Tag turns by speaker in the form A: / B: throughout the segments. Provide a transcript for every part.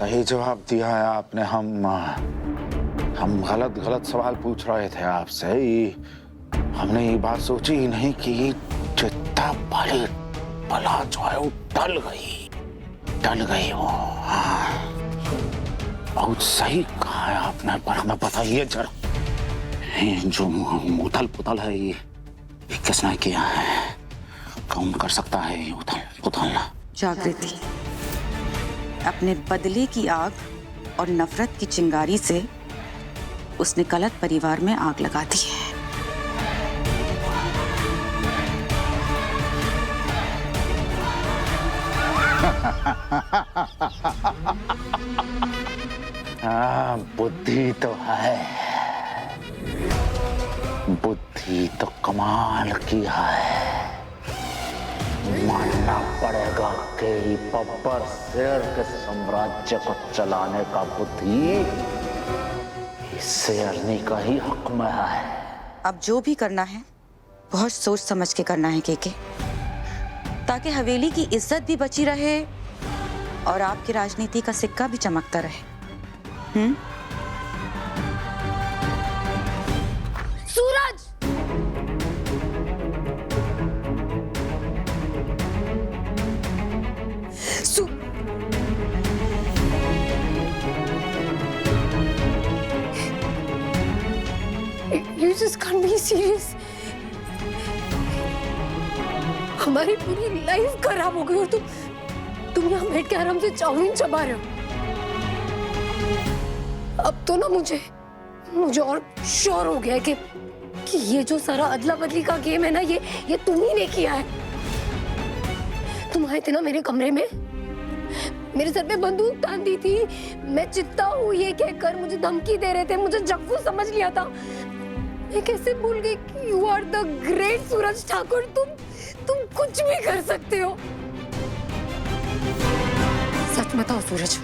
A: सही जवाब दिया है आपने। हम गलत गलत सवाल पूछ रहे थे आपसे। हमने ये बात सोची ही नहीं कि जितना भली भला जो है वो टल गई वो। हाँ, बहुत सही कहा है आपने। पर हमें बताइए जरा, ये जो उथल पुथल है ये किसने किया है? कौन कर सकता है ये उथल पुथल?
B: जागृति अपने बदले की आग और नफरत की चिंगारी से उसने गलत परिवार में आग लगा दी है।
A: हाँ, बुद्धि तो है, बुद्धि तो कमाल की है। मानना पड़ेगा कि बब्बर शेर के साम्राज्य को चलाने का बुद्धि इस शेरनी का ही हक में है।
B: अब जो भी करना है बहुत सोच समझ के करना है केके, ताकि हवेली की इज्जत भी बची रहे और आपकी राजनीति का सिक्का भी चमकता रहे।
C: सूरज! You just can't be serious. हमारी पूरी लाइफ खराब हो गई और तुम यहाँ बैठ के आराम से चाउमीन चबा रहे हो। अब तो ना मुझे और श्योर हो गया है कि ये जो सारा अदला बदली का गेम है ना, ये तुम ही ने किया है। तुम आए थे ना मेरे कमरे में, मेरे सर पे बंदूक तान दी थी, मैं चित्ता हूँ ये कहकर मुझे धमकी दे रहे थे, मुझे जग्गू समझ लिया था। मैं कैसे भूल गई कि यू आर द ग्रेट सूरज ठाकुर। तुम कुछ भी कर सकते हो। सच बताओ सूरज,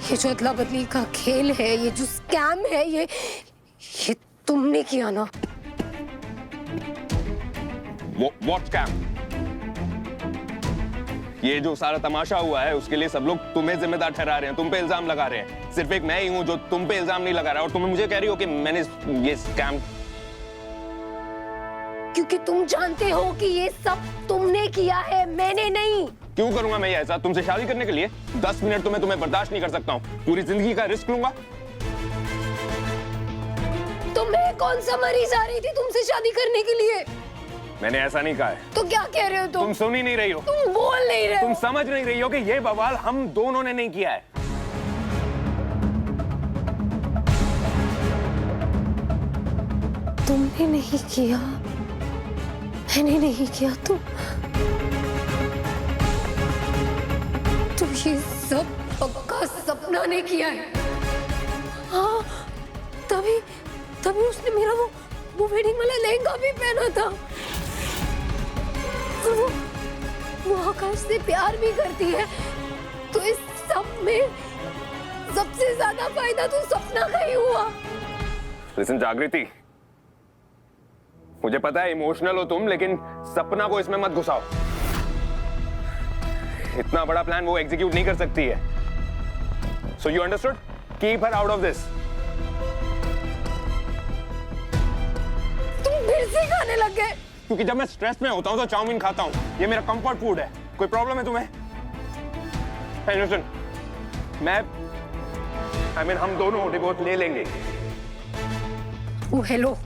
C: ये जो अदला बदली का खेल है, ये जो स्कैम है, ये तुमने किया ना?
D: What scam? ये जो सारा तमाशा हुआ है उसके लिए सब लोग तुम्हें जिम्मेदार ठहरा रहे हैं, तुम पे इल्जाम लगा रहे हैं। सिर्फ एक मैं ही हूं जो तुम पे इल्जाम नहीं लगा रहा, और तुम मुझे कह रही हो कि मैंने ये स्कैम।
C: क्योंकि तुम जानते हो कि ये सब तुमने किया है, मैंने नहीं।
D: क्यों करूंगा मैं ये ऐसा? तुमसे शादी करने के लिए 10 मिनट तो मैं तुम्हें बर्दाश्त नहीं कर सकता हूँ, पूरी जिंदगी का रिस्क लूंगा।
C: तो मैं कौन सा मरी जा रही थी तुमसे शादी करने के लिए?
D: मैंने ऐसा नहीं कहा है।
C: तो क्या कह रहे हो तुम?
D: सुन ही नहीं रही हो,
C: तुम बोल नहीं रहे हो,
D: तुम समझ नहीं रही हो कि ये बवाल हम दोनों ने नहीं किया है।
C: तुमने नहीं किया, मैंने नहीं किया, तो ये सब पक्का सपना ने किया है। हाँ, तभी उसने मेरा वो वेडिंग वाला लहंगा भी पहना था। वो आकाश से प्यार भी करती है, तो इस सब में सबसे ज्यादा फायदा तो सपना का ही हुआ।
D: लिसन जागृति, मुझे पता है इमोशनल हो तुम, लेकिन सपना को इसमें मत घुसाओ। इतना बड़ा प्लान वो एग्जीक्यूट नहीं कर सकती है। So you understood? Keep her out of this.
C: तुम फिर से खाने लग गए?
D: क्योंकि जब मैं स्ट्रेस में होता हूँ तो चाउमीन खाता हूँ, ये मेरा कंफर्ट फूड है। कोई प्रॉब्लम है तुम्हें? Hey, listen, हम दोनों डिवोर्स ले लेंगे।
C: हेलो,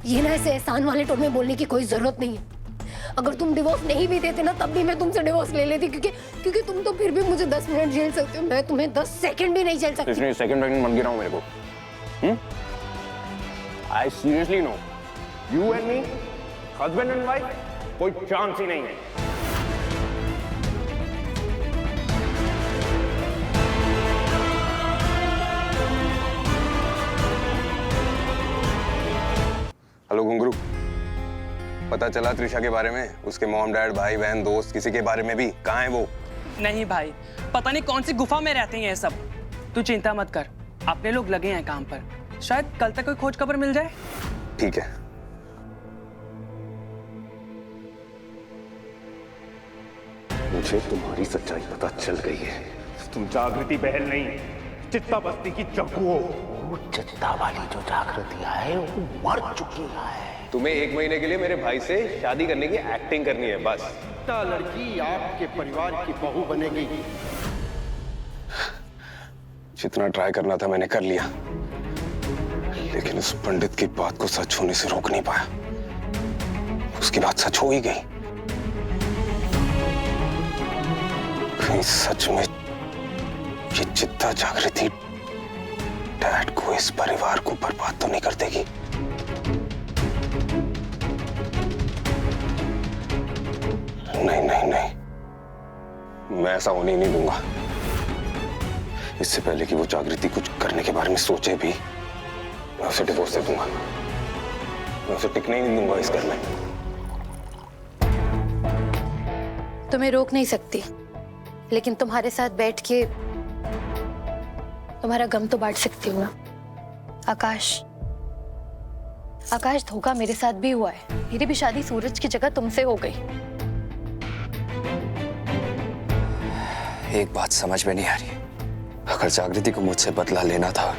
C: ये ना ऐसे एहसान वाले टोन में बोलने की कोई जरूरत नहीं है। अगर तुम डिवोर्स नहीं भी देते ना, तब भी मैं तुमसे डिवोर्स ले लेती, क्योंकि तुम तो फिर भी मुझे 10 मिनट झेल सकते हो, मैं तुम्हें 10 सेकंड भी नहीं झेल सकती।
D: इसलिए सेकंड मत गिराओ मेरे को। I seriously know, you and me, husband and wife, कोई चांस ही नहीं है। हेलो घुंगरू, पता चला त्रिशा के बारे में? उसके मॉम डैड, भाई बहन, दोस्त, किसी के बारे में भी? कहाँ है वो?
E: नहीं भाई, पता नहीं कौन सी गुफा में रहते हैं ये सब। तू चिंता मत कर, अपने लोग लगे हैं काम पर, शायद कल तक कोई खोज खबर मिल जाए।
D: ठीक है। मुझे तुम्हारी सच्चाई पता चल गई है। तुम जागृति बहल नहीं, चित्ता बस्ती की जग्गू हो।
A: वो चित्ता वाली जो जागृति है वो मर चुकी है।
D: तुम्हें 1 महीने के लिए मेरे भाई से शादी करने की एक्टिंग करनी है बस।
F: लड़की आपके परिवार की बहू बनेगी।
D: जितना ट्राई करना था मैंने कर लिया, लेकिन उस पंडित की बात को सच होने से रोक नहीं पाया। उसकी बात सच हो ही गई। कहीं सच में ये चित्ता जागृति डैड को, इस परिवार को बर्बाद तो नहीं कर देगी? नहीं नहीं नहीं, मैं ऐसा होने ही नहीं दूंगा। इससे पहले कि वो जागृति कुछ करने के बारे में सोचे भी, मैं उसे डिवोर्स दे दूंगा। मैं उसे टिकने ही नहीं दूंगा इस घर में।
C: तुम्हें रोक नहीं सकती, लेकिन तुम्हारे साथ बैठ के तुम्हारा गम तो बांट सकती हूँ ना। आकाश, आकाश, धोखा मेरे साथ भी हुआ है। मेरी भी शादी सूरज की जगह तुमसे हो गई।
G: एक बात समझ में नहीं आ रही, अगर जागृति को मुझसे बदला लेना था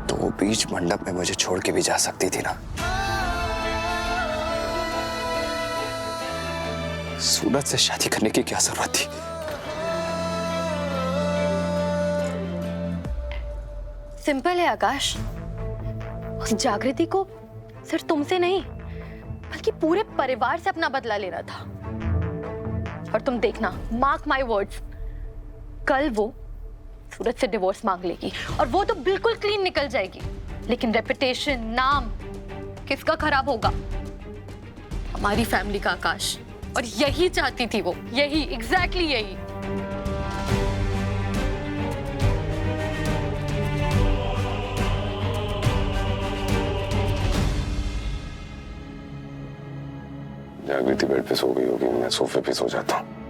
G: तो वो बीच मंडप में मुझे छोड़ के भी जा सकती थी ना। सूरज से शादी करने की क्या जरूरत थी?
C: सिंपल है आकाश, उस जागृति को सिर्फ तुमसे नहीं बल्कि पूरे परिवार से अपना बदला लेना था। और तुम देखना, मार्क माय वर्ड्स, कल वो सूरज से डिवोर्स मांग लेगी और वो तो बिल्कुल क्लीन निकल जाएगी। लेकिन रेपुटेशन, नाम किसका खराब होगा? हमारी फैमिली का आकाश। और यही चाहती थी वो, यही, एग्जैक्टली यही।
D: जागृति बेड पे सो गई होगी, मैं सोफे पे सो जाता हूँ।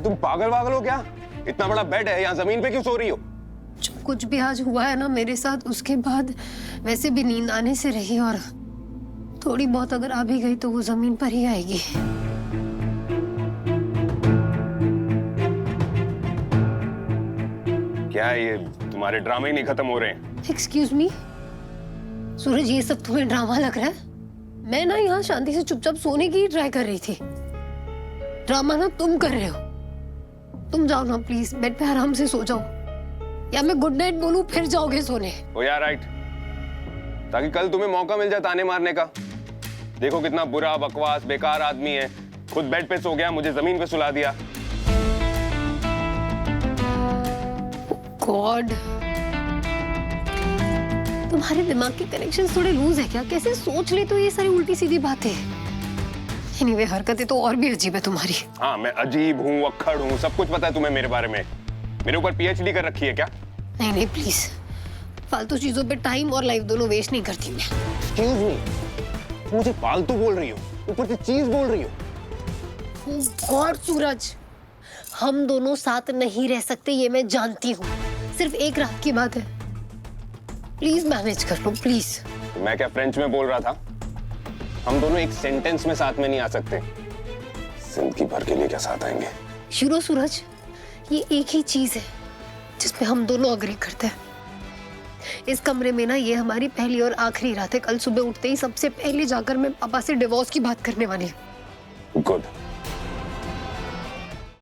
D: तुम पागल वागल हो क्या? इतना बड़ा बेड है, यहाँ जमीन पे क्यों सो रही हो?
C: जो कुछ भी आज हुआ है ना मेरे साथ, उसके बाद वैसे भी नींद आने से रही, और थोड़ी बहुत अगर आ भी गई तो वो जमीन पर ही आएगी।
D: क्या है ये, तुम्हारे ड्रामे ही नहीं खत्म हो रहे हैं?
C: एक्सक्यूज मी सूरज, ये सब तुम्हें ड्रामा लग रहा है? मैं ना यहाँ शांति से चुपचाप सोने की ट्राई कर रही थी। ड्रामा ना तुम कर रहे हो। तुम जाओ ना प्लीज, बेड पे आराम से सो जाओ, या मैं गुड नाइट बोलूं फिर जाओगे सोने?
D: ओ यार राइट, ताकि कल तुम्हें मौका मिल जाए ताने मारने का। देखो कितना बुरा, बकवास, बेकार आदमी है। खुद बेड पे सो गया, मुझे जमीन पे सुला दिया।
C: गॉड, तुम्हारे दिमाग के कनेक्शन थोड़े लूज है क्या? कैसे सोच ले तो ये सारी उल्टी सीधी बातें। एनीवे, हरकतें तो और भी अजीब है तुम्हारी।
D: हाँ, मैं अजीब हूँ, अक्खड़ हूँ, सब कुछ पता है तुम्हें मेरे बारे में। मेरे ऊपर पीएचडी कर रखी है क्या?
C: नहीं नहीं प्लीज, फालतू चीजों पे टाइम और लाइफ दोनों वेस्ट नहीं करती मैं।
D: एक्सक्यूज मी, मुझे फालतू बोल रही हो, ऊपर से चीज बोल रही हो।
C: गॉड सूरज, हम दोनों साथ नहीं रह सकते, ये मैं जानती हूँ। सिर्फ एक रात की बात है, प्लीज मैनेज कर लो प्लीज।
D: मैं क्या फ्रेंच में बोल रहा था? हम दोनों एक सेंटेंस में साथ में नहीं आ सकते। जिंदगी भर के लिए क्या साथ आएंगे?
C: शुरू सूरज, ये एक ही चीज है जिसपे हम दोनों अग्री करते हैं। इस कमरे में ना ये हमारी पहली और आखिरी रात है। कल सुबह उठते ही सबसे पहले जाकर मैं पापा से डिवोर्स की बात करने वाली हूँ।
D: गुड।